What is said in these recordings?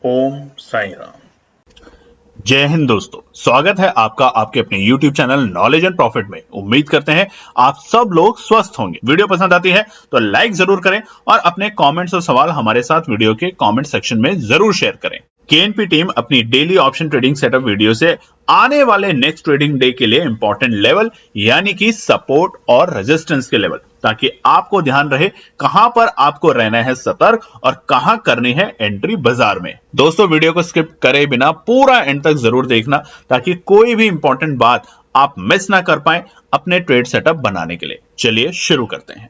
ओम साई राम। जय हिंद दोस्तों, स्वागत है आपका आपके अपने YouTube channel knowledge and profit में। उम्मीद करते हैं आप सब लोग स्वस्थ होंगे। वीडियो पसंद आती है तो लाइक जरूर करें और अपने कमेंट्स और सवाल हमारे साथ वीडियो के कमेंट सेक्शन में जरूर शेयर करें। केएनपी टीम अपनी daily option trading setup video से आने वाले नेक्स्ट ट्रेडिंग डे के लिए इंपॉर्टेंट लेवल यानी कि सपोर्ट और रेजिस्टेंस के लेवल, ताकि आपको ध्यान रहे कहां पर आपको रहना है सतर्क और कहां करनी है एंट्री बाजार में। दोस्तों, वीडियो को स्किप करे बिना पूरा एंड तक जरूर देखना ताकि कोई भी इंपॉर्टेंट बात आप मिस ना कर पाए अपने ट्रेड सेटअप बनाने के लिए। चलिए शुरू करते हैं।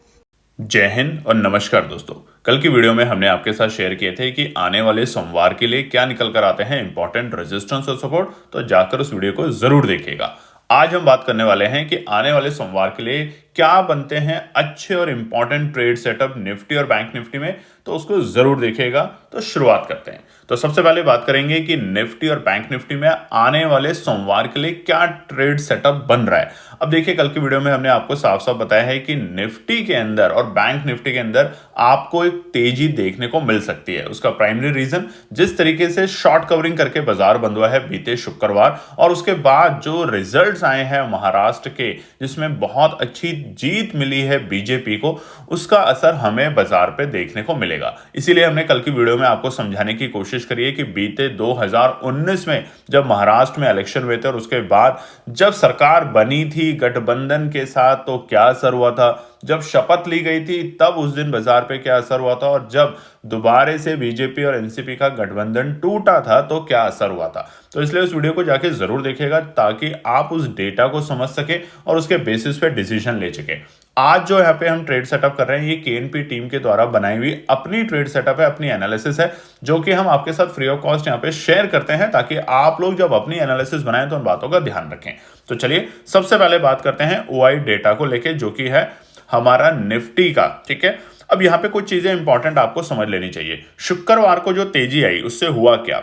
जय हिंद और नमस्कार दोस्तों। कल की वीडियो में हमने आपके साथ शेयर किए थे कि आने वाले सोमवार के लिए क्या निकल कर आते हैं इंपॉर्टेंट रेजिस्टेंस और सपोर्ट, तो जाकर उस वीडियो को जरूर देखिएगा। आज हम बात करने वाले हैं कि आने वाले सोमवार के लिए क्या बनते हैं अच्छे और इंपॉर्टेंट ट्रेड सेटअप निफ्टी और बैंक निफ्टी में, तो उसको जरूर देखिएगा। तो शुरुआत करते हैं। तो सबसे पहले बात करेंगे कि निफ्टी और बैंक निफ्टी में आने वाले सोमवार के लिए क्या ट्रेड सेटअप बन रहा है। अब देखिए, कल की वीडियो में हमने आपको साफ साफ बताया है कि निफ्टी के अंदर और बैंक निफ्टी के अंदर आपको एक तेजी देखने को मिल सकती है। उसका प्राइमरी रीजन जिस तरीके से शॉर्ट कवरिंग करके बाजार बंद हुआ है बीते शुक्रवार, और उसके बाद जो रिजल्ट्स आए हैं महाराष्ट्र के जिसमें बहुत अच्छी जीत मिली है बीजेपी को, उसका असर हमें बाजार पे देखने को मिलेगा। इसीलिए हमने कल की वीडियो में आपको समझाने की कोशिश करी है कि बीते 2019 में जब महाराष्ट्र में इलेक्शन हुए थे और उसके बाद जब सरकार बनी थी गठबंधन के साथ, तो क्या असर हुआ था, जब शपथ ली गई थी तब उस दिन बाजार पे क्या असर हुआ था, और जब दोबारे से बीजेपी और एनसीपी का गठबंधन टूटा था तो क्या असर हुआ था। तो इसलिए उस वीडियो को जाके जरूर देखिएगा ताकि आप उस डेटा को समझ सके और उसके बेसिस पे डिसीजन ले सके। आज जो यहाँ पे हम ट्रेड सेटअप कर रहे हैं, ये केएनपी टीम के द्वारा बनाई हुई अपनी ट्रेड सेटअप है, अपनी एनालिसिस है, जो कि हम आपके साथ फ्री ऑफ कॉस्ट यहाँ पे शेयर करते हैं ताकि आप लोग जब अपनी एनालिसिस बनाएं तो उन बातों का ध्यान रखें। तो चलिए सबसे पहले बात करते हैं ओआई डेटा को लेके, जो कि है हमारा निफ्टी का। ठीक है, अब यहाँ पे कुछ चीजें इंपॉर्टेंट आपको समझ लेनी चाहिए। शुक्रवार को जो तेजी आई उससे हुआ क्या,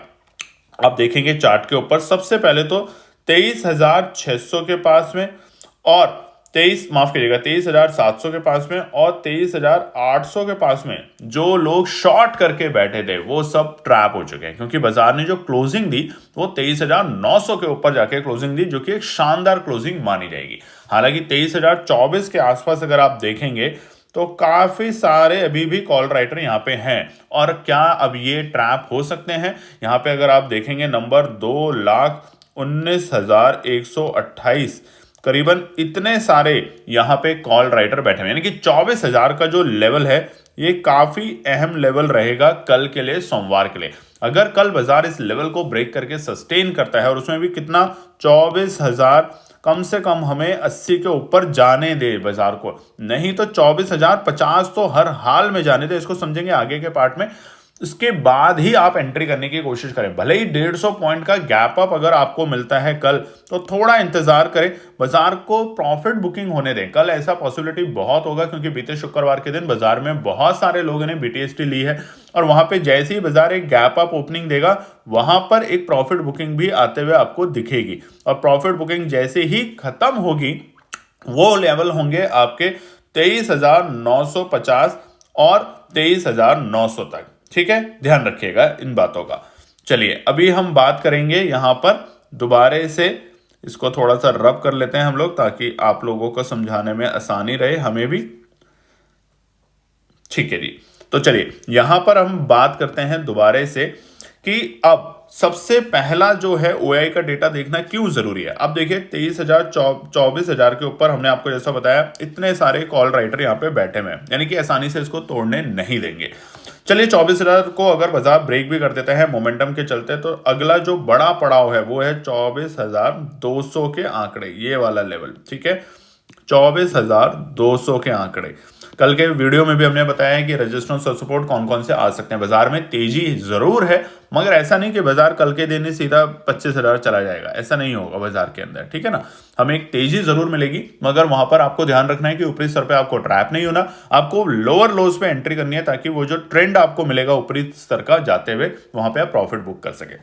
आप देखेंगे चार्ट के ऊपर। सबसे पहले तो 23,600 के पास में और 23,700 के पास में और 23,800 के पास में जो लोग शॉर्ट करके बैठे थे वो सब ट्रैप हो चुके हैं, क्योंकि बाजार ने जो क्लोजिंग दी वो 23,900 के ऊपर जाके क्लोजिंग दी, जो कि एक शानदार क्लोजिंग मानी जाएगी। हालांकि 23,024 के आसपास अगर आप देखेंगे तो काफी सारे अभी भी कॉल राइटर यहाँ पे हैं। और क्या अब ये ट्रैप हो सकते हैं? यहाँ पे अगर आप देखेंगे नंबर 2,19,128, करीबन इतने सारे यहाँ पे कॉल राइटर बैठे हुए, यानी कि 24,000 का जो लेवल है ये काफी अहम लेवल रहेगा कल के लिए, सोमवार के लिए। अगर कल बाजार इस लेवल को ब्रेक करके सस्टेन करता है, और उसमें भी कितना, 24,000, कम से कम हमें 80 के ऊपर जाने दे बाजार को, नहीं तो 24,050 तो हर हाल में जाने दे। इसको समझेंगे आगे के पार्ट में। इसके बाद ही आप एंट्री करने की कोशिश करें। भले ही 150 पॉइंट का गैप अप अगर आपको मिलता है कल, तो थोड़ा इंतजार करें, बाजार को प्रॉफिट बुकिंग होने दें। कल ऐसा पॉसिबिलिटी बहुत होगा, क्योंकि बीते शुक्रवार के दिन बाजार में बहुत सारे लोगों ने बीटीएसटी ली है, और वहां पे जैसे ही बाजार एक गैप अप ओपनिंग देगा वहां पर एक प्रॉफिट बुकिंग भी आते हुए आपको दिखेगी। और प्रॉफिट बुकिंग जैसे ही खत्म होगी वो लेवल होंगे आपके 23,950 और 23,900 तक। ठीक है, ध्यान रखिएगा इन बातों का। चलिए अभी हम बात करेंगे यहां पर दोबारे से, इसको थोड़ा सा रब कर लेते हैं हम लोग ताकि आप लोगों को समझाने में आसानी रहे, हमें भी। ठीक है जी, तो चलिए यहां पर हम बात करते हैं दोबारे से कि अब सबसे पहला जो है ओआई का डेटा देखना क्यों जरूरी है। अब देखिए 23,000 24,000 के ऊपर हमने आपको जैसा बताया इतने सारे कॉल राइटर यहाँ पे बैठे हुए हैं, यानी कि आसानी से इसको तोड़ने नहीं देंगे। चलिए 24,000 को अगर बाजार ब्रेक भी कर देता है मोमेंटम के चलते, तो अगला जो बड़ा पड़ाव है वो है 24,200 के आंकड़े, ये वाला लेवल। ठीक है, 24,200 के आंकड़े। कल के वीडियो में भी हमने बताया है कि रेजिस्टेंस और सपोर्ट कौन कौन से आ सकते हैं। बाजार में तेजी जरूर है, मगर ऐसा नहीं कि बाजार कल के दिन ही सीधा 25,000 चला जाएगा, ऐसा नहीं होगा बाजार के अंदर। ठीक है ना, हमें एक तेजी जरूर मिलेगी, मगर वहां पर आपको ध्यान रखना है कि ऊपरी स्तर पे आपको ट्रैप नहीं होना, आपको लोअर लोज पे एंट्री करनी है ताकि वो जो ट्रेंड आपको मिलेगा ऊपरी स्तर का जाते हुए वहां पे आप प्रॉफिट बुक कर सके।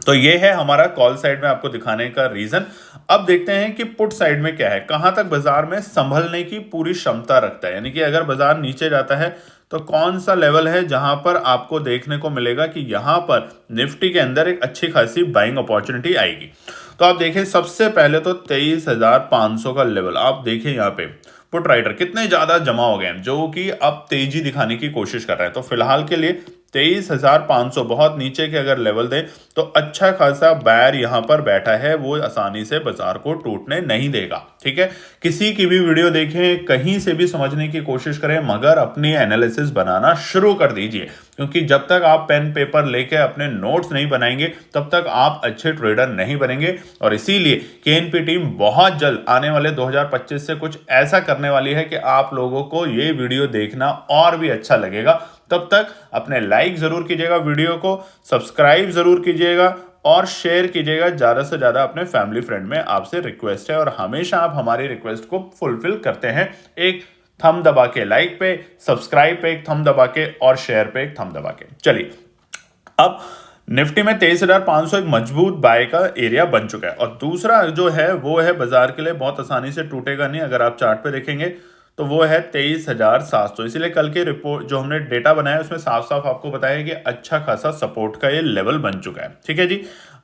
तो ये है हमारा कॉल साइड में आपको दिखाने का रीजन। अब देखते हैं कि पुट साइड में क्या है, कहां तक बाजार में संभलने की पूरी क्षमता रखता है। यानी कि अगर बाजार नीचे जाता है तो कौन सा लेवल है जहां पर आपको देखने को मिलेगा कि यहां पर निफ्टी के अंदर एक अच्छी खासी बाइंग अपॉर्चुनिटी आएगी। तो आप देखें सबसे पहले तो 23,500 का लेवल आप देखें, यहाँ पे पुट राइटर कितने ज्यादा जमा हो गए हैं जो कि अब तेजी दिखाने की कोशिश कर रहे हैं। तो फिलहाल के लिए 23,500 बहुत नीचे के अगर लेवल दे तो अच्छा खासा बायर यहां पर बैठा है, वो आसानी से बाजार को टूटने नहीं देगा। ठीक है, किसी की भी वीडियो देखें, कहीं से भी समझने की कोशिश करें, मगर अपनी एनालिसिस बनाना शुरू कर दीजिए, क्योंकि जब तक आप पेन पेपर लेके अपने नोट्स नहीं बनाएंगे तब तक आप अच्छे ट्रेडर नहीं बनेंगे। और इसीलिए केएनपी टीम बहुत जल्द आने वाले 2025 से कुछ ऐसा करने वाली है कि आप लोगों को ये वीडियो देखना और भी अच्छा लगेगा। तब तक अपने लाइक जरूर कीजिएगा, वीडियो को सब्सक्राइब जरूर कीजिएगा और शेयर कीजिएगा ज्यादा से ज्यादा अपने फैमिली फ्रेंड में। आपसे रिक्वेस्ट है और हमेशा आप हमारी रिक्वेस्ट को फुलफिल करते हैं। एक थंब दबा के लाइक पे, सब्सक्राइब पे एक थंब दबा के और शेयर पे एक थंब दबा के। चलिए, अब निफ्टी में 23,500 एक मजबूत बाय का एरिया बन चुका है। और दूसरा जो है वो है बाजार के लिए बहुत आसानी से टूटेगा नहीं, अगर आप चार्ट पे देखेंगे तो वो है 23,700। इसीलिए कल के रिपोर्ट जो हमने डेटा बनाया उसमें साफ साफ आपको बताया कि अच्छा खासा सपोर्ट का ये लेवल बन चुका है। ठीक है जी,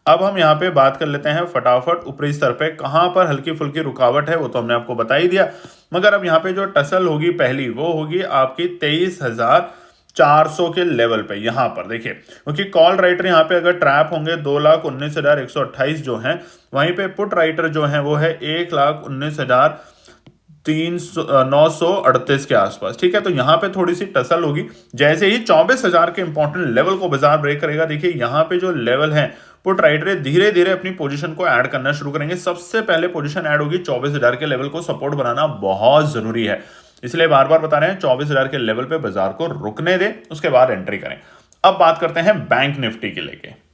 अब हम यहाँ पे बात कर लेते हैं फटाफट ऊपरी स्तर पे कहां पर हल्की फुल्की रुकावट है, वो तो हमने आपको बता ही दिया। मगर अब यहाँ पे जो टसल होगी पहली, वो होगी आपकी 23,400 के लेवल पे। यहां पर देखिए, क्योंकि कॉल राइटर यहाँ पे अगर ट्रैप होंगे 2,19,128 जो है, वहीं पे पुट राइटर जो है वो है 1,19,938 के आसपास। ठीक है, तो यहां पे थोड़ी सी टसल होगी। जैसे ही 24,000 के इंपॉर्टेंट लेवल को बाजार ब्रेक करेगा, देखिए यहां पे जो लेवल है पुट राइटर धीरे धीरे अपनी पोजीशन को ऐड करना शुरू करेंगे। सबसे पहले पोजीशन ऐड होगी 24,000 के लेवल को सपोर्ट बनाना बहुत जरूरी है, इसलिए बार बार बता रहे हैं 24,000 के लेवल पे बाजार को रुकने दें, उसके बाद एंट्री करें। अब बात करते हैं बैंक निफ्टी के लेके।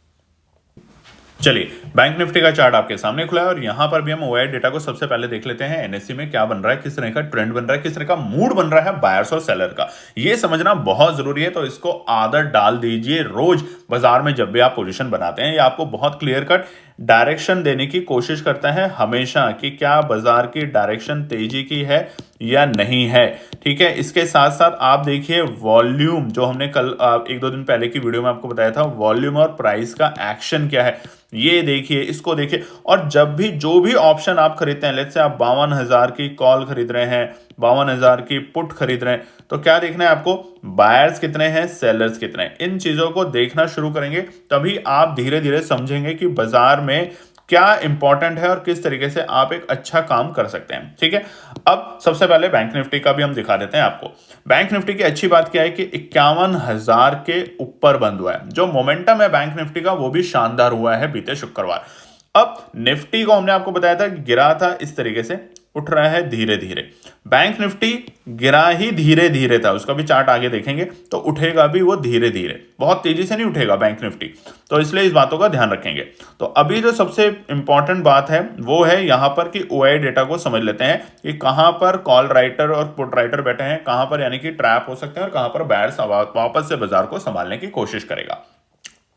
चलिए, बैंक निफ्टी का चार्ट आपके सामने खुला है और यहां पर भी हम ओआई डेटा को सबसे पहले देख लेते हैं। एनएससी में क्या बन रहा है, किस तरह का ट्रेंड बन रहा है, किस तरह का मूड बन रहा है बायर्स और सेलर का, ये समझना बहुत जरूरी है। तो इसको आदत डाल दीजिए, रोज बाजार में जब भी आप पोजीशन बनाते हैं, ये आपको बहुत क्लियर कट डायरेक्शन देने की कोशिश करता है हमेशा कि क्या बाजार की डायरेक्शन तेजी की है या नहीं है। ठीक है, इसके साथ साथ आप देखिए वॉल्यूम, जो हमने कल 1-2 दिन पहले की वीडियो में आपको बताया था, वॉल्यूम और प्राइस का एक्शन क्या है, ये देखिए, इसको देखिए। और जब भी जो भी ऑप्शन आप खरीदते हैं, लेट्स से आप 52,000 की कॉल खरीद रहे हैं, 52,000 की पुट खरीद रहे हैं, तो क्या देखना है आपको, बायर्स कितने हैं, सेलर्स कितने हैं। इन चीजों को देखना शुरू करेंगे तभी आप धीरे धीरे समझेंगे कि बाजार में क्या इंपॉर्टेंट है और किस तरीके से आप एक अच्छा काम कर सकते हैं। ठीक है, अब सबसे पहले बैंक निफ्टी का भी हम दिखा देते हैं आपको। बैंक निफ्टी की अच्छी बात क्या है कि 51,000 के ऊपर बंद हुआ है। जो मोमेंटम है बैंक निफ्टी का वो भी शानदार हुआ है बीते शुक्रवार। अब निफ्टी को हमने आपको बताया था कि गिरा था, इस तरीके से उठ रहा है धीरे धीरे। बैंक निफ्टी गिरा ही धीरे धीरे था, उसका भी चार्ट आगे देखेंगे तो उठेगा भी वो धीरे धीरे, बहुत तेजी से नहीं उठेगा बैंक निफ्टी। तो इसलिए इस बातों का ध्यान रखेंगे। तो अभी जो सबसे इंपॉर्टेंट बात है वो है यहां पर कि ओआई डेटा को समझ लेते हैं कि कहां पर कॉल राइटर और पुट राइटर बैठे हैं, कहां पर यानी कि ट्रैप हो सकते हैं और कहां पर बायर्स वापस से बाजार को संभालने की कोशिश करेगा।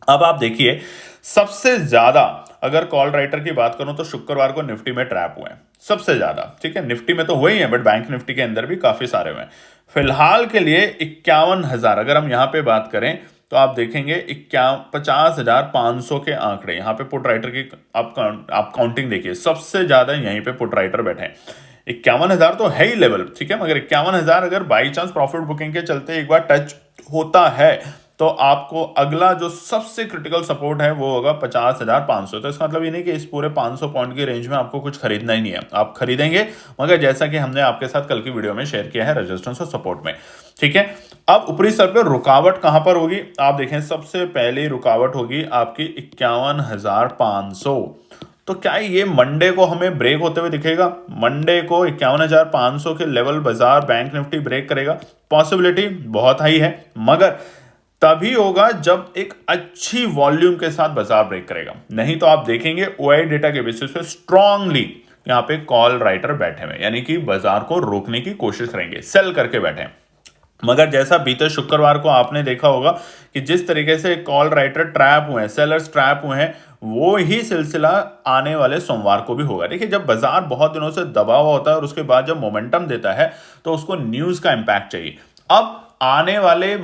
अब आप देखिए, सबसे ज्यादा अगर कॉल राइटर की बात करूं तो शुक्रवार को निफ्टी में ट्रैप हुए हैं सबसे ज्यादा। ठीक है, निफ्टी में तो हुए ही हैं, बट बैंक निफ्टी के अंदर भी काफी सारे हुए हैं। फिलहाल के लिए 51,000 अगर हम यहां पे बात करें तो आप देखेंगे 50,500 के आंकड़े यहां पे पुट राइटर की आप काउंटिंग देखिए, सबसे ज्यादा यहीं पे पुट राइटर बैठे हैं। 51,000 तो है ही लेवल, ठीक है, मगर 51,000 अगर बाई चांस प्रॉफिट बुकिंग के चलते एक बार टच होता है तो आपको अगला जो सबसे क्रिटिकल सपोर्ट है वो होगा 50,500। तो इसका मतलब ये नहीं कि इस पूरे 500 पॉइंट की रेंज में आपको कुछ खरीदना ही नहीं है, आप खरीदेंगे, मगर जैसा कि हमने आपके साथ कल की वीडियो में शेयर किया है रेजिस्टेंस और सपोर्ट में। ठीक है, अब ऊपरी स्तर पर रुकावट कहां पर होगी, आप देखें सबसे पहली रुकावट होगी आपकी 51,500। तो क्या ये मंडे को हमें ब्रेक होते हुए दिखेगा? मंडे को 51,500 के लेवल बाजार बैंक निफ्टी ब्रेक करेगा, पॉसिबिलिटी बहुत हाई है, मगर तभी होगा जब एक अच्छी वॉल्यूम के साथ बाजार ब्रेक करेगा। नहीं तो आप देखेंगे ओआई डेटा के बेसिस पे स्ट्रांगली यहां पे कॉल राइटर बैठे हुए, यानी कि बाजार को रोकने की कोशिश करेंगे, सेल करके बैठे हैं। मगर जैसा बीते शुक्रवार को आपने देखा होगा कि जिस तरीके से कॉल राइटर ट्रैप हुए हैं, सेलर्स ट्रैप हुए हैं, वो ही सिलसिला आने वाले सोमवार को भी होगा। देखिए, जब बाजार बहुत दिनों से दबा हुआ होता है और उसके बाद जब मोमेंटम देता है तो उसको न्यूज का इंपैक्ट चाहिए। अब आने वाले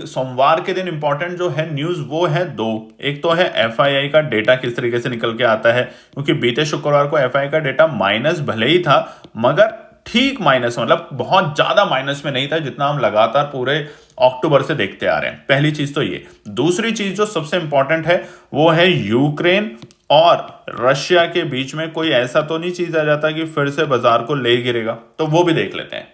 सोमवार के दिन इंपॉर्टेंट जो है न्यूज वो है दो। एक तो है एफआईआई का डेटा किस तरीके से निकल के आता है, क्योंकि बीते शुक्रवार को एफआईआई का डेटा माइनस भले ही था मगर ठीक माइनस, मतलब बहुत ज्यादा माइनस में नहीं था जितना हम लगातार पूरे अक्टूबर से देखते आ रहे हैं। पहली चीज तो ये। दूसरी चीज जो सबसे इंपॉर्टेंट है वो है यूक्रेन और रशिया के बीच में कोई ऐसा तो नहीं चीज आ जाता कि फिर से बाजार को ले गिरेगा, तो वो भी देख लेते हैं।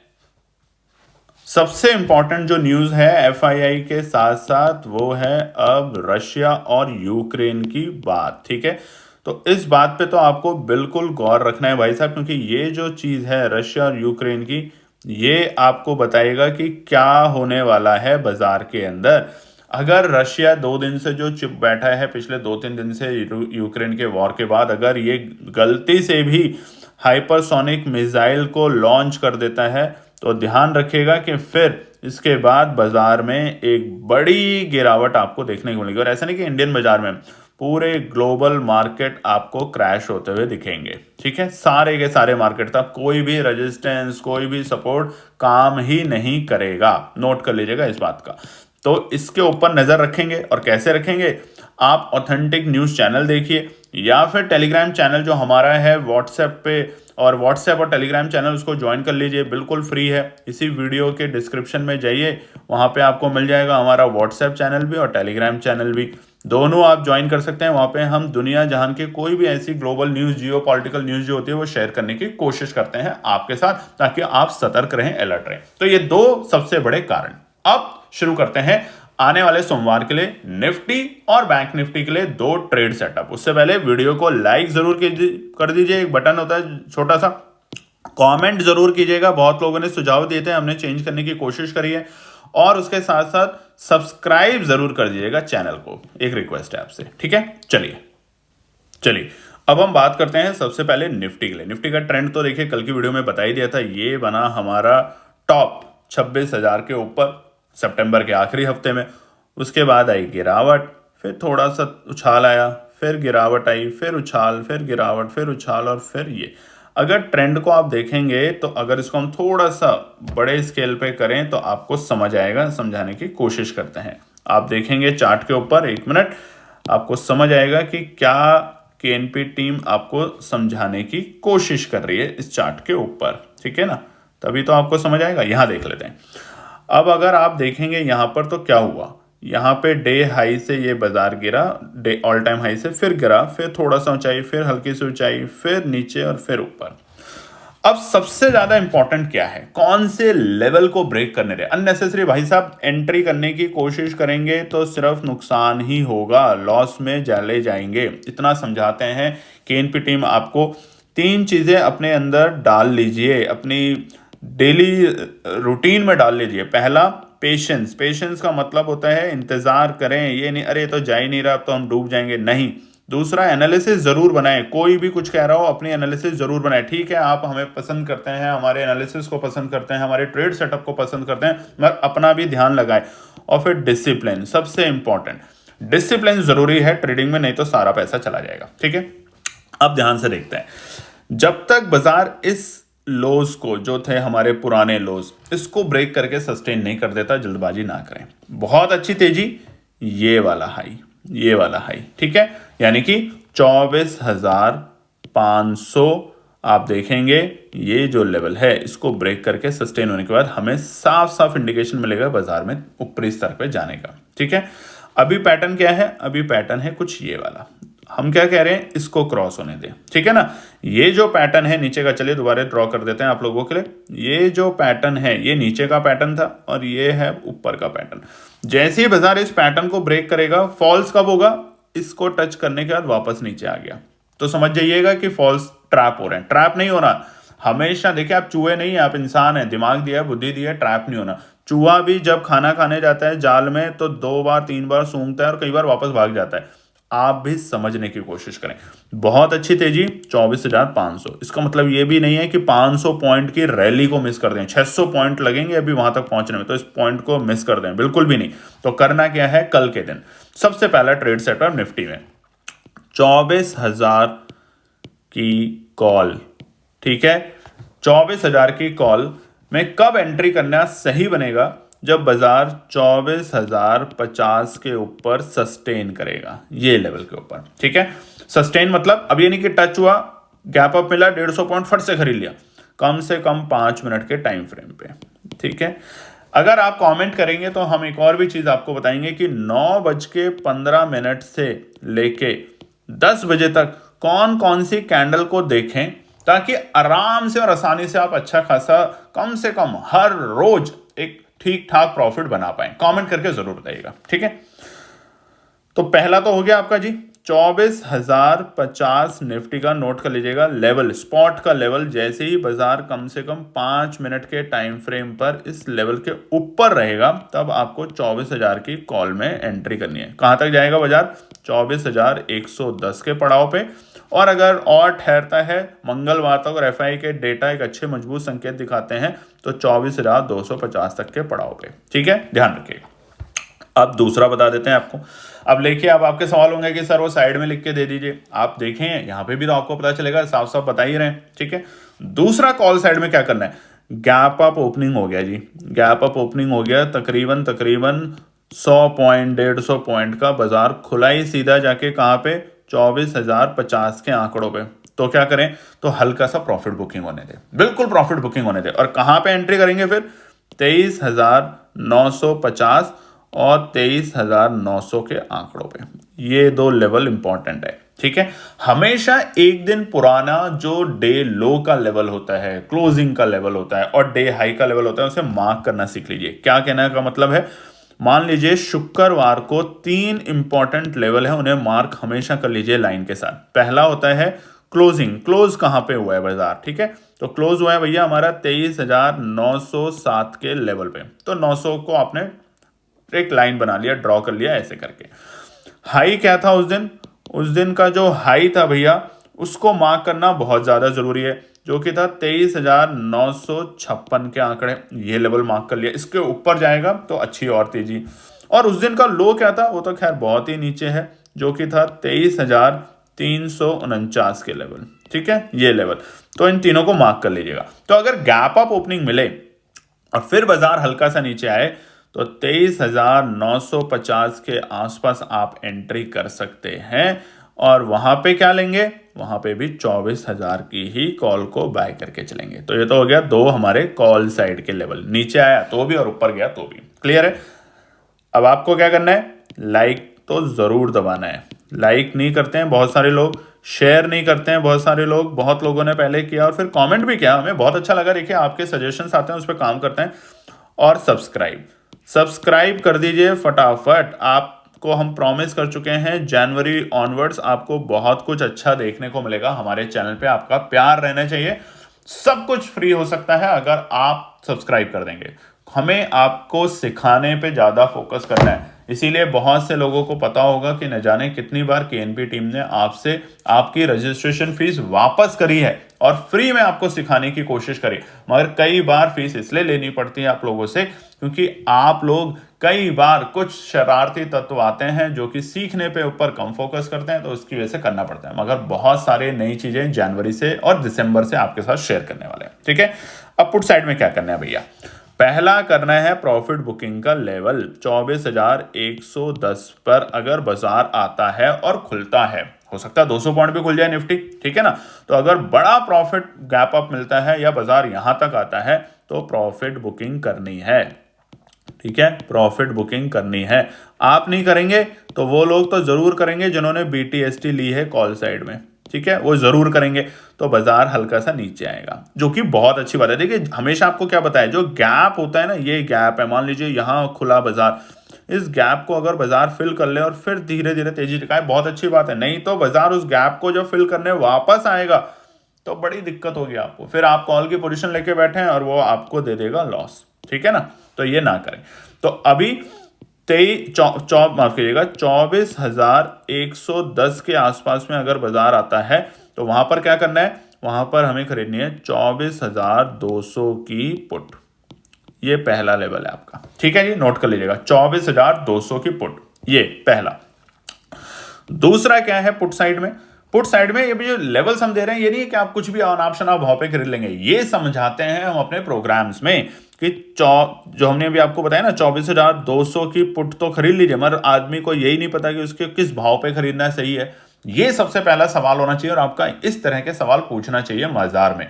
सबसे इंपॉर्टेंट जो न्यूज है एफआईआई के साथ साथ वो है अब रशिया और यूक्रेन की बात। ठीक है, तो इस बात पे तो आपको बिल्कुल गौर रखना है भाई साहब, क्योंकि ये जो चीज है रशिया और यूक्रेन की, ये आपको बताएगा कि क्या होने वाला है बाजार के अंदर। अगर रशिया 2 दिन से जो चुप बैठा है पिछले 2-3 दिन से यूक्रेन के वॉर के बाद, अगर ये गलती से भी हाइपरसोनिक मिसाइल को लॉन्च कर देता है तो ध्यान रखिएगा कि फिर इसके बाद बाजार में एक बड़ी गिरावट आपको देखने को मिलेगी। और ऐसा नहीं कि इंडियन बाजार में, पूरे ग्लोबल मार्केट आपको क्रैश होते हुए दिखेंगे। ठीक है, सारे के सारे मार्केट तक कोई भी रेजिस्टेंस, कोई भी सपोर्ट काम ही नहीं करेगा। नोट कर लीजिएगा इस बात का। तो इसके ऊपर नजर रखेंगे। और कैसे रखेंगे? आप ऑथेंटिक न्यूज चैनल देखिए या फिर टेलीग्राम चैनल जो हमारा है व्हाट्सएप पे, और व्हाट्सएप और टेलीग्राम चैनल उसको ज्वाइन कर लीजिए, बिल्कुल फ्री है। इसी वीडियो के डिस्क्रिप्शन में जाइए, वहाँ पे आपको मिल जाएगा हमारा व्हाट्सएप चैनल भी और टेलीग्राम चैनल भी, दोनों आप ज्वाइन कर सकते हैं। वहाँ पे हम दुनिया जहान के कोई भी ऐसी ग्लोबल न्यूज़, जियो पॉलिटिकल न्यूज़ जो होती है वो शेयर करने की कोशिश करते हैं आपके साथ, ताकि आप सतर्क रहें, अलर्ट रहें। तो ये दो सबसे बड़े कारण। अब शुरू करते हैं आने वाले सोमवार के लिए निफ्टी और बैंक निफ्टी के लिए दो ट्रेड सेटअप। उससे पहले वीडियो को लाइक जरूर कर दीजिए, एक बटन होता है छोटा सा, कमेंट जरूर कीजिएगा। बहुत लोगों ने सुझाव दिए थे, हमने चेंज करने की कोशिश करी है। और उसके साथ साथ सब्सक्राइब जरूर कर दीजिएगा चैनल को, एक रिक्वेस्ट है आपसे। ठीक है, चलिए अब हम बात करते हैं सबसे पहले निफ्टी के लिए। निफ्टी का ट्रेंड तो देखिए कल की वीडियो में बता ही दिया था, ये बना हमारा टॉप 26,000 के ऊपर सितंबर के आखिरी हफ्ते में। उसके बाद आई गिरावट, फिर थोड़ा सा उछाल आया, फिर गिरावट आई, फिर उछाल, फिर गिरावट, फिर उछाल, और फिर ये। अगर ट्रेंड को आप देखेंगे तो अगर इसको हम थोड़ा सा बड़े स्केल पे करें तो आपको समझ आएगा, समझाने की कोशिश करते हैं। आप देखेंगे चार्ट के ऊपर, एक मिनट, आपको समझ आएगा कि क्या केएनपी टीम आपको समझाने की कोशिश कर रही है इस चार्ट के ऊपर। ठीक है ना, तभी तो आपको समझ आएगा। यहां देख लेते हैं। अब अगर आप देखेंगे यहां पर तो क्या हुआ, यहाँ पे डे हाई से ये बाजार गिरा, डे ऑल टाइम हाई से फिर गिरा, फिर थोड़ा सा ऊंचाई, फिर हल्की सी ऊंचाई, फिर नीचे और फिर ऊपर। अब सबसे ज्यादा इंपॉर्टेंट क्या है, कौन से लेवल को ब्रेक करने रहे। अननेसेसरी भाई साहब एंट्री करने की कोशिश करेंगे तो सिर्फ नुकसान ही होगा, लॉस में चले जाएंगे। इतना समझाते हैं केएनपी टीम आपको। 3 चीजें अपने अंदर डाल लीजिए, अपनी डेली रूटीन में डाल लीजिए। पहला, पेशेंस का मतलब होता है इंतजार करें, ये नहीं अरे तो जा ही नहीं रहा तो हम डूब जाएंगे, नहीं। दूसरा, एनालिसिस जरूर बनाएं, कोई भी कुछ कह रहा हो अपनी एनालिसिस जरूर बनाएं। ठीक है, आप हमें पसंद करते हैं, हमारे एनालिसिस को पसंद करते हैं, हमारे ट्रेड सेटअप को पसंद करते हैं, मगर अपना भी ध्यान लगाएं। और फिर डिसिप्लिन, सबसे इंपॉर्टेंट, डिसिप्लिन जरूरी है ट्रेडिंग में, नहीं तो सारा पैसा चला जाएगा। ठीक है, अब ध्यान से देखते हैं। जब तक बाजार इस लोज को, जो थे हमारे पुराने लोज, इसको ब्रेक करके सस्टेन नहीं कर देता, जल्दबाजी ना करें। बहुत अच्छी तेजी, ये वाला हाई, ठीक है, यानी कि 24,500 आप देखेंगे ये जो लेवल है, इसको ब्रेक करके सस्टेन होने के बाद हमें साफ साफ इंडिकेशन मिलेगा बाजार में ऊपरी स्तर पे जाने का। ठीक है, अभी पैटर्न क्या है, अभी पैटर्न है कुछ ये वाला। हम क्या कह रहे हैं, इसको क्रॉस होने दें। ठीक है ना, ये जो पैटर्न है नीचे का, चलिए दोबारा ड्रॉ कर देते हैं आप लोगों के लिए। ये जो पैटर्न है ये नीचे का पैटर्न था और ये है ऊपर का पैटर्न। जैसे ही बाजार इस पैटर्न को ब्रेक करेगा, फॉल्स कब होगा, इसको टच करने के बाद वापस नीचे आ गया तो समझ जाइएगा कि फॉल्स ट्रैप हो रहे हैं। ट्रैप नहीं होना हमेशा, देखिए आप चूहे नहीं है, आप इंसान है, दिमाग दिया है, बुद्धि दिया है, ट्रैप नहीं होना। चूहा भी जब खाना खाने जाता है जाल में तो 2 बार 3 बार सूंघता है और कई बार वापस भाग जाता है। आप भी समझने की कोशिश करें। बहुत अच्छी तेजी 24,500, इसका मतलब ये भी नहीं है कि 500 पॉइंट की रैली को मिस कर दें। 600 पॉइंट लगेंगे अभी वहां तक पहुंचने में, तो इस पॉइंट को मिस कर दें, बिल्कुल भी नहीं। तो करना क्या है, कल के दिन सबसे पहला ट्रेड सेटअप निफ्टी में 24,000 की कॉल, ठीक है, 24,000 की कॉल में कब एंट्री करना सही बनेगा? जब बाजार 24,050 के ऊपर सस्टेन करेगा, ये लेवल के ऊपर, ठीक है। सस्टेन मतलब अब ये नहीं कि टच हुआ, गैप अप मिला, 150 पॉइंट फट से खरीद लिया, कम से कम 5 मिनट के टाइम फ्रेम पे, ठीक है। अगर आप कमेंट करेंगे तो हम एक और भी चीज आपको बताएंगे कि 9:15 से लेके 10 बजे तक कौन कौन सी कैंडल को देखें, ताकि आराम से और आसानी से आप अच्छा खासा कम से कम हर रोज एक ठीक ठाक प्रॉफिट बना पाए। कमेंट करके जरूर बताइएगा, ठीक है। तो पहला तो हो गया आपका जी 24,050 निफ्टी का, नोट कर लीजिएगा लेवल, स्पॉट का लेवल। जैसे ही बाजार कम से कम 5 मिनट के टाइम फ्रेम पर इस लेवल के ऊपर रहेगा, तब आपको 24,000 की कॉल में एंट्री करनी है। कहां तक जाएगा बाजार? 24,110 के पड़ाव पे। और अगर और ठहरता है मंगलवार तक और एफआई के डेटा एक अच्छे मजबूत संकेत दिखाते हैं तो 24,250 तक के पड़ाव पे, ठीक है, ध्यान रखिएगा। अब दूसरा बता देते हैं आपको। अब देखिए, अब आपके सवाल होंगे कि सर वो साइड में लिख के दे दीजिए। आप देखें यहाँ पे भी तो आपको पता चलेगा, साफ साफ बता ही रहे हैं, ठीक है। दूसरा कॉल साइड में क्या करना है? गैप अप ओपनिंग हो गया जी, गैप अप ओपनिंग हो गया, तकरीबन 100 पॉइंट 150 पॉइंट का बाजार खुला ही सीधा जाके कहाँ पे? 24,050 के आंकड़ों पे। तो क्या करें? तो हल्का सा प्रॉफिट बुकिंग होने दे, बिल्कुल प्रॉफिट बुकिंग होने दे। और कहां पे एंट्री करेंगे फिर? 23,950 और 23,900 के आंकड़ों पे। ये दो लेवल इंपॉर्टेंट है, ठीक है। हमेशा एक दिन पुराना जो डे लो का लेवल होता है, क्लोजिंग का लेवल होता है और डे हाई का लेवल होता है, उसे मार्क करना सीख लीजिए। क्या कहने का मतलब है? मान लीजिए शुक्रवार को 3 इंपॉर्टेंट लेवल है, उन्हें मार्क हमेशा कर लीजिए लाइन के साथ। पहला होता है क्लोजिंग, क्लोज कहां पे हुआ है बाजार, ठीक है। तो क्लोज हुआ है भैया हमारा 23,907 के लेवल पे। तो 900 को आपने एक लाइन बना लिया, ड्रॉ कर लिया ऐसे करके। हाई क्या था उस दिन? उस दिन का जो हाई था भैया, उसको मार्क करना बहुत ज्यादा जरूरी है, जो कि था 23,956 के आंकड़े। ये लेवल मार्क कर लिया, इसके ऊपर जाएगा तो अच्छी और तेजी। और उस दिन का लो क्या था? वो तो खैर बहुत ही नीचे है, जो कि था 23,349 के लेवल, ठीक है, ये लेवल। तो इन तीनों को मार्क कर लीजिएगा। तो अगर गैप अप ओपनिंग मिले और फिर बाजार हल्का सा नीचे आए तो 23,950 के आसपास आप एंट्री कर सकते हैं। और वहां पे क्या लेंगे? वहां पे भी 24,000 की ही कॉल को बाय करके चलेंगे। तो ये तो हो गया दो हमारे कॉल साइड के लेवल, नीचे आया तो भी और ऊपर गया तो भी। क्लियर है? अब आपको क्या करना है? लाइक तो जरूर दबाना है। लाइक नहीं करते हैं बहुत सारे लोग, शेयर नहीं करते हैं बहुत सारे लोग। बहुत लोगों ने पहले किया और फिर कमेंट भी किया, हमें बहुत अच्छा लगा। देखिए आपके सजेशंस आते हैं, उस पर काम करते हैं। और सब्सक्राइब कर दीजिए फटाफट। आपको हम प्रॉमिस कर चुके हैं, जनवरी ऑनवर्ड्स आपको बहुत कुछ अच्छा देखने को मिलेगा हमारे चैनल पे। आपका प्यार रहना चाहिए। सब कुछ फ्री हो सकता है अगर आप सब्सक्राइब कर देंगे। हमें आपको सिखाने पे ज्यादा फोकस करना है, इसीलिए बहुत से लोगों को पता होगा कि न जाने कितनी बार केएनपी टीम ने आपसे आपकी रजिस्ट्रेशन फीस वापस करी है और फ्री में आपको सिखाने की कोशिश करी। मगर कई बार फीस इसलिए लेनी पड़ती है आप लोगों से क्योंकि आप लोग कई बार कुछ शरारती तत्व आते हैं जो कि सीखने पे ऊपर कम फोकस करते हैं, तो उसकी वजह से करना पड़ता है। मगर बहुत सारे नई चीजें जनवरी से और दिसंबर से आपके साथ शेयर करने वाले हैं, ठीक है। अब पुट साइड में क्या करना है भैया? पहला करना है प्रॉफिट बुकिंग का लेवल 24,110 पर अगर बाजार आता है और खुलता है, हो सकता है 200 पॉइंट भी खुल जाए निफ्टी, ठीक है ना। तो अगर बड़ा प्रॉफिट गैप अप मिलता है या बाजार यहां तक आता है तो प्रॉफिट बुकिंग करनी है, ठीक है, प्रॉफिट बुकिंग करनी है। आप नहीं करेंगे तो वो लोग तो जरूर करेंगे जिन्होंने BTST ली है कॉल साइड में, ठीक है, वो जरूर करेंगे। तो बाजार हल्का सा नीचे आएगा, जो कि बहुत अच्छी बात है। देखिए हमेशा आपको क्या बताया, जो गैप होता है ना, ये गैप है। मान लीजिए यहां खुला बाजार, इस गैप को अगर बाजार फिल कर ले और फिर धीरे धीरे तेजी दिखाए, बहुत अच्छी बात है। नहीं तो बाजार उस गैप को जब फिल करने वापस आएगा तो बड़ी दिक्कत होगी आपको। फिर आप कॉल की पोजीशन लेके बैठे हैं और वो आपको दे देगा लॉस, ठीक है ना। तो ये ना करें। तो अभी माफ कीजिएगा 24,110 के आसपास में अगर बाजार आता है तो वहां पर क्या करना है? वहां पर हमें खरीदनी है 24,200 की पुट। ये पहला लेवल है आपका, ठीक है जी, नोट कर लीजिएगा 24,200 की पुट, ये पहला। दूसरा क्या है पुट साइड में, पुट साइड में ये भी जो लेवल्स हम दे रहे हैं ये नहीं है कि आप कुछ भी ऑन ऑप्शन आप भाव पे खरीद लेंगे, ये समझाते हैं हम अपने प्रोग्राम्स में कि जो हमने अभी आपको बताया ना 24,200 की पुट तो खरीद लीजिए, मगर आदमी को यही नहीं पता कि उसके किस भाव पे खरीदना सही है। ये सबसे पहला सवाल होना चाहिए और आपका इस तरह के सवाल पूछना चाहिए बाजार में।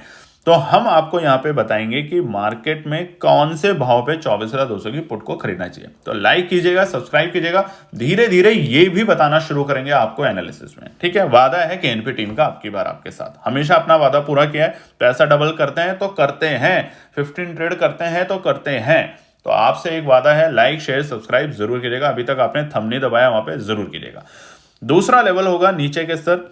तो हम आपको यहाँ पे बताएंगे कि मार्केट में कौन से भाव पे 24,200 की पुट को खरीदना चाहिए। तो लाइक कीजिएगा, सब्सक्राइब कीजिएगा, धीरे धीरे ये भी बताना शुरू करेंगे आपको एनालिसिस में। ठीक है, वादा है कि एनपी टीम का आपकी बार आपके साथ हमेशा अपना वादा पूरा किया है। पैसा डबल करते हैं तो करते हैं, 15 ट्रेड करते हैं तो करते हैं। तो आपसे एक वादा है, लाइक शेयर सब्सक्राइब जरूर कीजिएगा। अभी तक आपने थंब नहीं दबाया वहां पे जरूर कीजिएगा। दूसरा लेवल होगा नीचे के स्तर,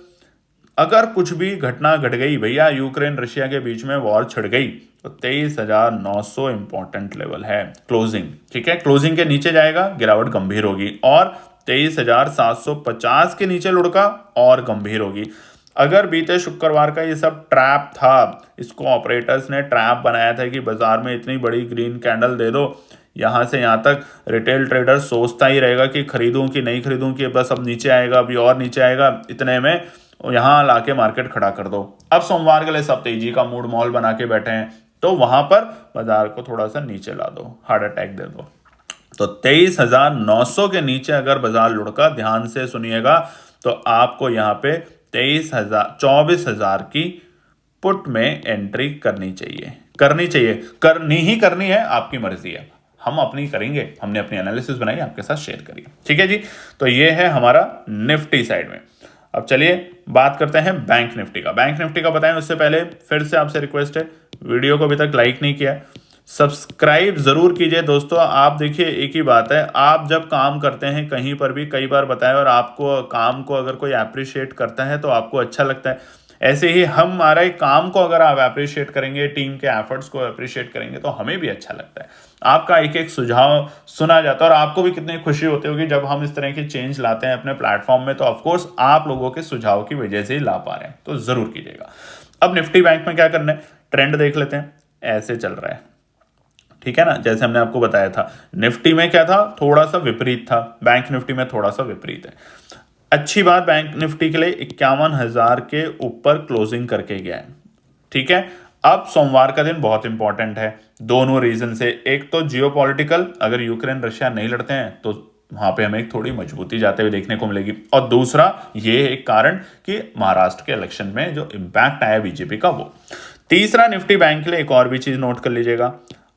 अगर कुछ भी घटना घट गई भैया, यूक्रेन रशिया के बीच में वॉर छिड़ गई तो 23,900 इंपॉर्टेंट लेवल है क्लोजिंग। ठीक है, क्लोजिंग के नीचे जाएगा गिरावट गंभीर होगी और 23,750 के नीचे लुढ़का और गंभीर होगी। अगर बीते शुक्रवार का ये सब ट्रैप था, इसको ऑपरेटर्स ने ट्रैप बनाया था कि बाजार में इतनी बड़ी ग्रीन कैंडल दे दो, यहां से यहां तक रिटेल ट्रेडर सोचता ही रहेगा कि खरीदूं कि नहीं खरीदूं, कि बस अब नीचे आएगा, अभी और नीचे आएगा, इतने में यहां लाके मार्केट खड़ा कर दो। अब सोमवार के लिए सब तेजी का मूड माहौल बना के बैठे हैं, तो वहां पर बाजार को थोड़ा सा नीचे ला दो, हार्ट अटैक दे दो। तो 23,900 के नीचे अगर बाजार लुढ़का, ध्यान से सुनिएगा, तो आपको यहाँ पे 24,000 की पुट में एंट्री करनी चाहिए, करनी ही करनी है, आपकी मर्जी है। हम अपनी करेंगे, हमने अपनी एनालिसिस बनाई, आपके साथ शेयर करिए। ठीक है जी, तो ये है हमारा निफ्टी साइड में। अब चलिए बात करते हैं बैंक निफ्टी का। बैंक निफ्टी का बताएं उससे पहले फिर से आपसे रिक्वेस्ट है, वीडियो को अभी तक लाइक नहीं किया, सब्सक्राइब जरूर कीजिए दोस्तों। आप देखिए, एक ही बात है, आप जब काम करते हैं कहीं पर भी, कई बार बताया, और आपको काम को अगर कोई अप्रिशिएट करता है तो आपको अच्छा लगता है। ऐसे ही हमारे काम को अगर आप अप्रिशिएट करेंगे, टीम के एफर्ट्स को अप्रिशिएट करेंगे, तो हमें भी अच्छा लगता है। आपका एक एक सुझाव सुना जाता है और आपको भी कितनी खुशी होती होगी जब हम इस तरह की चेंज लाते हैं अपने प्लेटफॉर्म में। तो ऑफकोर्स आप लोगों के सुझाव की वजह से ही ला पा रहे हैं, तो जरूर कीजिएगा। अब निफ्टी बैंक में क्या करना है, ट्रेंड देख लेते हैं। ऐसे चल रहा है, ठीक है ना, जैसे हमने आपको बताया था। निफ्टी में क्या था, थोड़ा सा विपरीत था, बैंक निफ्टी में थोड़ा सा विपरीत है। अच्छी बात, बैंक निफ्टी के लिए 51,000 के ऊपर क्लोजिंग करके गया है। ठीक है, अब सोमवार का दिन बहुत इंपॉर्टेंट है दोनों रीजन से। एक तो जियोपॉलिटिकल, अगर यूक्रेन रशिया नहीं लड़ते हैं तो वहां पे हमें थोड़ी मजबूती जाते हुए देखने को मिलेगी, और दूसरा ये एक कारण कि महाराष्ट्र के इलेक्शन में जो इंपैक्ट आया बीजेपी का वो। तीसरा, निफ्टी बैंक के लिए एक और भी चीज नोट कर लीजिएगा,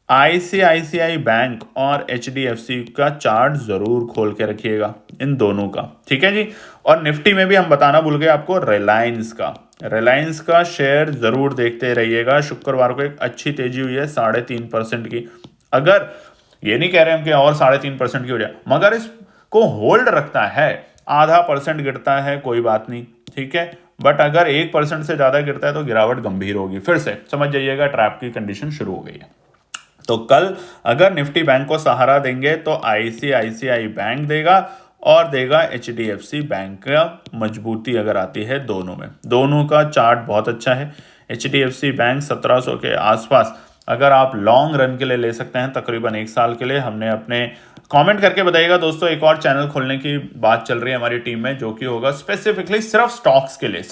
आईसीआईसीआई बैंक और एचडीएफसी का चार्ट जरूर खोल के रखिएगा, इन दोनों का। ठीक है जी, और निफ्टी में भी हम बताना भूल गए आपको, रिलायंस का शेयर जरूर देखते रहिएगा। शुक्रवार को एक अच्छी तेजी हुई है 3.5% की। अगर ये नहीं कह रहे हम कि और 3.5% की हो जाए, मगर इसको होल्ड रखता है, आधा % गिरता है कोई बात नहीं, ठीक है, बट अगर 1% से ज्यादा गिरता है तो गिरावट गंभीर होगी। फिर से समझ जाइएगा, ट्रैप की कंडीशन शुरू हो गई है। तो कल अगर निफ्टी बैंक को सहारा देंगे तो आईसीआईसीआई बैंक देगा और देगा एचडीएफसी बैंक का। मजबूती अगर आती है दोनों का चार्ट बहुत अच्छा है। एचडीएफसी बैंक 1700 के आसपास अगर आप लॉन्ग रन के लिए ले सकते हैं, तकरीबन 1 साल के लिए। हमने अपने कमेंट करके बताइएगा दोस्तों, एक और चैनल खोलने की बात चल रही है हमारी टीम में, जो कि होगा स्पेसिफिकली सिर्फ स्टॉक्स के लिए,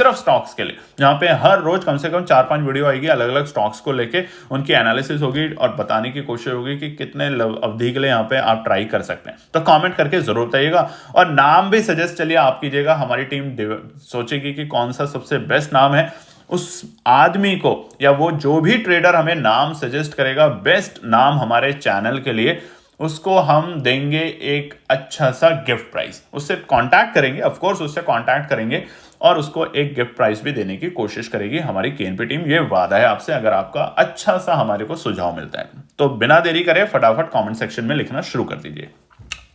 जहां पे हर रोज कम से कम 4-5 वीडियो आएगी अलग अलग स्टॉक्स को लेके, उनकी एनालिसिस होगी और बताने की कोशिश होगी कि कितने अवधि के लिए यहाँ पे आप ट्राई कर सकते हैं। तो कमेंट करके जरूर बताइएगा और नाम भी सजेस्ट चलिए आप कीजिएगा। हमारी टीम सोचेगी कि कौन सा सबसे बेस्ट नाम है, उस आदमी को या वो जो भी ट्रेडर हमें नाम सजेस्ट करेगा, बेस्ट नाम हमारे चैनल के लिए, उसको हम देंगे एक अच्छा सा गिफ्ट प्राइस। उससे कांटेक्ट करेंगे, ऑफ कोर्स उससे कांटेक्ट करेंगे और उसको एक गिफ्ट प्राइस भी देने की कोशिश करेगी हमारी केएनपी टीम। ये वादा है आपसे, अगर आपका अच्छा सा हमारे को सुझाव मिलता है तो बिना देरी करे फटाफट कमेंट सेक्शन में लिखना शुरू कर दीजिए।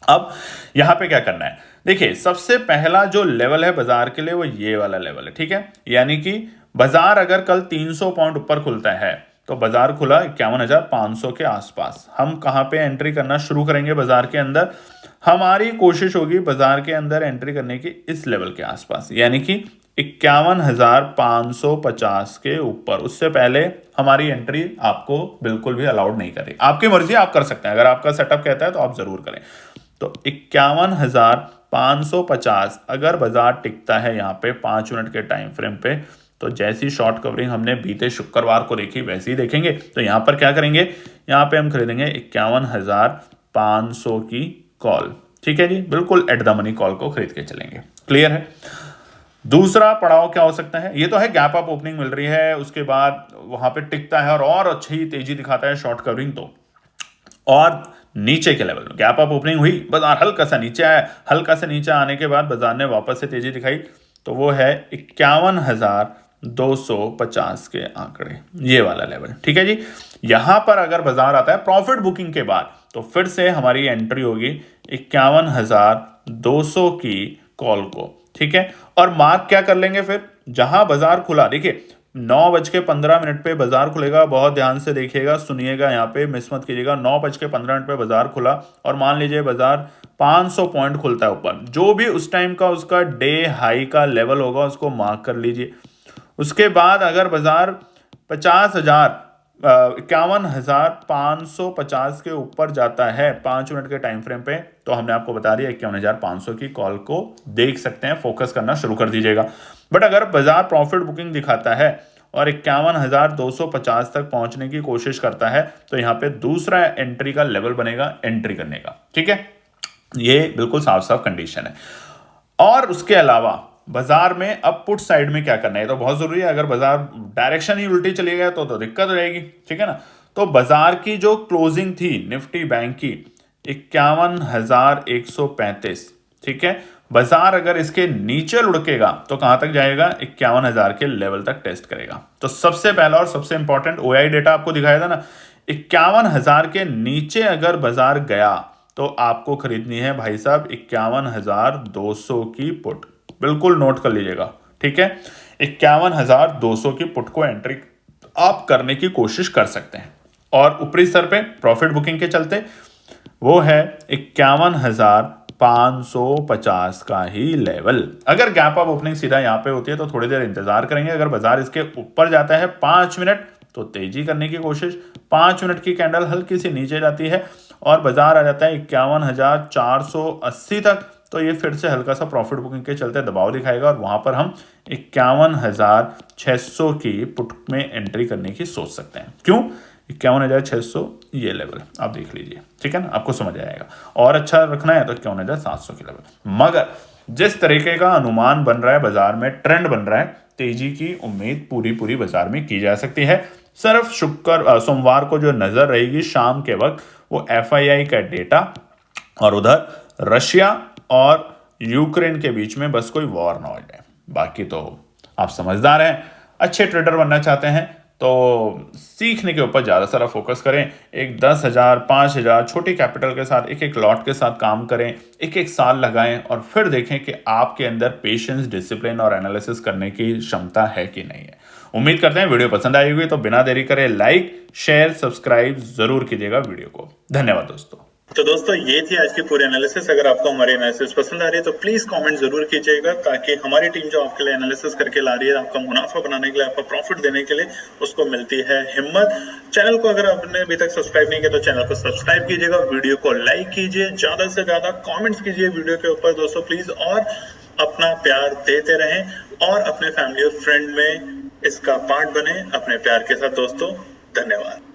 अब यहां पे क्या करना है, देखिए, सबसे पहला जो लेवल है बाजार के लिए वो ये वाला लेवल है। ठीक है, यानी कि बाजार अगर कल 300 पॉइंट ऊपर खुलता है तो बाजार खुला 51,500 के आसपास। हम कहां पे एंट्री करना शुरू करेंगे बाजार के अंदर, हमारी कोशिश होगी बाजार के अंदर एंट्री करने की इस लेवल के आसपास, यानी कि 51,550 के ऊपर। उससे पहले हमारी एंट्री आपको बिल्कुल भी अलाउड नहीं करें, आपकी मर्जी, आप कर सकते हैं। अगर आपका सेटअप कहता है तो आप जरूर करें। तो 51,550 अगर बाजार टिकता है यहाँ पे 5 मिनट के टाइम फ्रेम पे, तो जैसी शॉर्ट कवरिंग हमने बीते शुक्रवार को देखी वैसे ही देखेंगे। तो यहाँ पर क्या करेंगे, यहाँ पे हम खरीदेंगे 51,500 की कॉल। ठीक है जी, बिल्कुल एट द मनी कॉल को खरीद के चलेंगे। क्लियर है। दूसरा पड़ाव क्या हो सकता है, ये तो है गैप अप ओपनिंग मिल रही है, उसके बाद वहां पे टिकता है और अच्छी तेजी दिखाता है शॉर्ट कवरिंग, तो और नीचे के लेवल में गैप अप ओपनिंग हुई, बाजार हल्का सा नीचे आया, हल्का सा नीचे आने के बाद बाजार ने वापस से तेजी दिखाई, तो वो है 51,250 के आंकड़े, ये वाला लेवल। ठीक है जी, यहां पर अगर बाजार आता है प्रॉफिट बुकिंग के बाद, तो फिर से हमारी एंट्री होगी 51,200 की कॉल को। ठीक है, और मार्क क्या कर लेंगे फिर, जहां बाजार खुला, देखिए 9:15 पे बाजार खुलेगा, बहुत ध्यान से देखिएगा, सुनिएगा, यहाँ पे मिस मत कीजिएगा। 9:15 पे बाजार खुला और मान लीजिए बाजार 500 पॉइंट खुलता है ऊपर, जो भी उस टाइम का उसका डे हाई का लेवल होगा उसको मार्क कर लीजिए। उसके बाद अगर बाजार 51,550 के ऊपर जाता है 5 मिनट के टाइम फ्रेम पे, तो हमने आपको बता दिया 51,500 की कॉल को देख सकते हैं, फोकस करना शुरू कर दीजिएगा। बट अगर बाजार प्रॉफिट बुकिंग दिखाता है और 51,250 तक पहुंचने की कोशिश करता है, तो यहाँ पे दूसरा एंट्री का लेवल बनेगा एंट्री करने का। ठीक है, ये बिल्कुल साफ साफ कंडीशन है। और उसके अलावा बाजार में अब पुट साइड में क्या करना है, तो बहुत जरूरी है। अगर बाजार डायरेक्शन ही उल्टी चली गया तो दिक्कत हो जाएगी। ठीक है ना, तो बाजार की जो क्लोजिंग थी निफ्टी बैंक की 51,135। ठीक है, बाजार अगर इसके नीचे लुढ़केगा तो कहां तक जाएगा, 51,000 के लेवल तक टेस्ट करेगा। तो सबसे पहला और सबसे इंपॉर्टेंट ओआई डेटा आपको दिखाया था ना, 51,000 के नीचे अगर बाजार गया तो आपको खरीदनी है भाई साहब 51,200 की पुट। बिल्कुल नोट कर लीजिएगा। ठीक है, 51,200 की पुट को एंट्री आप करने की कोशिश कर सकते हैं। और ऊपरी स्तर पे प्रॉफिट बुकिंग के चलते वो है 51,550 का ही लेवल। अगर गैप अप ओपनिंग सीधा यहाँ पे होती है तो थोड़ी देर इंतजार करेंगे। अगर बाजार इसके ऊपर जाता है 5 मिनट तो तेजी करने की कोशिश, 5 मिनट की कैंडल हल्की सी नीचे जाती है और बाजार आ जाता है 51,480 तक, तो ये फिर से हल्का सा प्रॉफिट बुकिंग के चलते दबाव दिखाएगा और वहां पर हम 51,600 की पुट में एंट्री करने की सोच सकते हैं। क्यों 51,600, ये लेवल आप देख लीजिए। ठीक है ना, आपको समझ आएगा। और अच्छा रखना है तो 51,700 की लेवल। मगर जिस तरीके का अनुमान बन रहा है बाजार में, ट्रेंड बन रहा है, तेजी की उम्मीद पूरी बाजार में की जा सकती है। सिर्फ सोमवार को जो नजर रहेगी शाम के वक्त, वो FII का डेटा और उधर रशिया और यूक्रेन के बीच में बस कोई वॉर ना हो जाए। बाकी तो आप समझदार हैं, अच्छे ट्रेडर बनना चाहते हैं तो सीखने के ऊपर ज़्यादा सारा फोकस करें। एक 10,000 5,000 छोटी कैपिटल के साथ एक लॉट के साथ काम करें, एक साल लगाएं और फिर देखें कि आपके अंदर पेशेंस, डिसिप्लिन और एनालिसिस करने की क्षमता है कि नहीं है। उम्मीद करते हैं वीडियो पसंद आई होगी, तो बिना देरी करे लाइक, शेयर, सब्सक्राइब जरूर कीजिएगा वीडियो को। धन्यवाद दोस्तों। तो दोस्तों ये थी आज की पूरी एनालिसिस। अगर आपको हमारी एनालिसिस पसंद आ रही है तो प्लीज कमेंट जरूर कीजिएगा, ताकि हमारी टीम जो आपके लिए एनालिसिस करके ला रही है, आपका मुनाफा बनाने के लिए, आपका प्रॉफिट देने के लिए, उसको मिलती है हिम्मत। चैनल को अगर आपने अभी तक सब्सक्राइब नहीं किया तो चैनल को सब्सक्राइब कीजिएगा, वीडियो को लाइक कीजिए, ज्यादा से ज्यादा कॉमेंट्स कीजिए वीडियो के ऊपर दोस्तों प्लीज, और अपना प्यार देते रहें और अपने फैमिली और फ्रेंड में इसका पार्ट बने अपने प्यार के साथ दोस्तों। धन्यवाद।